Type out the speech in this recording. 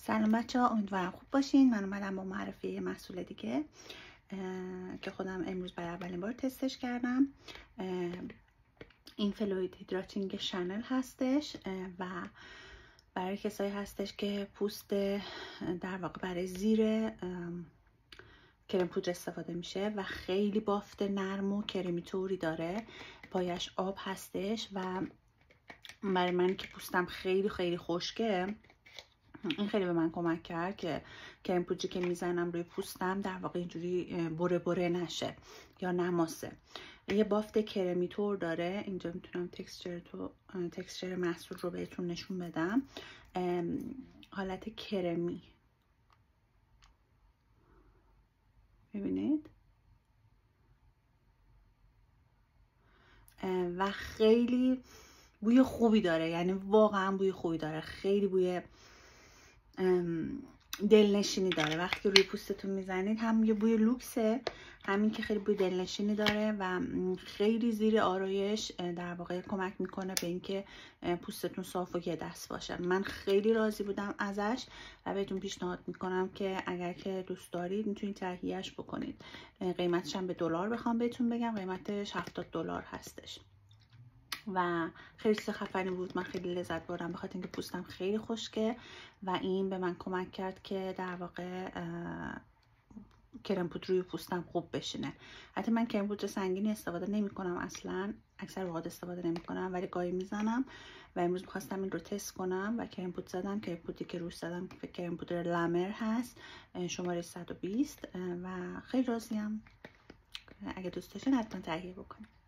سلام بچه ها، امیدوارم خوب باشین. من اومدم با معرفی یه محصول دیگه که خودم امروز برای اولین بار تستش کردم. این فلوید هیدراتینگ شنل هستش و برای کسایی هستش که پوست در واقع برای زیر کرم پودر استفاده میشه و خیلی بافت نرم و کرمی طوری داره، پایش آب هستش و برای من که پوستم خیلی خیلی خشکه این خیلی به من کمک کرد که کرم پودری که میزنم روی پوستم در واقع اینجوری بره بره نشه یا نماسه. یه بافت کرمی طور داره. اینجا میتونم تکسچر محصول رو بهتون نشون بدم. حالت کرمی ببینید و خیلی بوی خوبی داره، یعنی واقعا بوی خوبی داره، خیلی بوی دلنشینی داره. وقتی که روی پوستتون میزنید هم یه بوی لوکسه، همین که خیلی بوی دلنشینی داره و خیلی زیر آرایش در واقع کمک میکنه به اینکه پوستتون صاف و یه دست باشه. من خیلی راضی بودم ازش و بهتون پیشنهاد میکنم که اگر که دوست دارید میتونید تهیهش بکنید. قیمتش هم به دلار بخوام بهتون بگم، قیمتش $70 هستش و خیلی چیز خفنی بود. من خیلی لذت بردم بخاطر اینکه پوستم خیلی خشکه و این به من کمک کرد که در واقع کرم پودر روی پوستم خوب بشینه. حتی من کرم پودر سنگینی استفاده نمی کنم، اصلا اکثر اوقات استفاده نمی کنم، ولی گاهی میزنم و امروز میخواستم این رو تست کنم و کرم پودر زدم. کرم پودری که روش زدم کرم پودر لامر هست، شماره 120 و خیلی راضیم. اگه دوست داشتین حتما تهیه بکنید.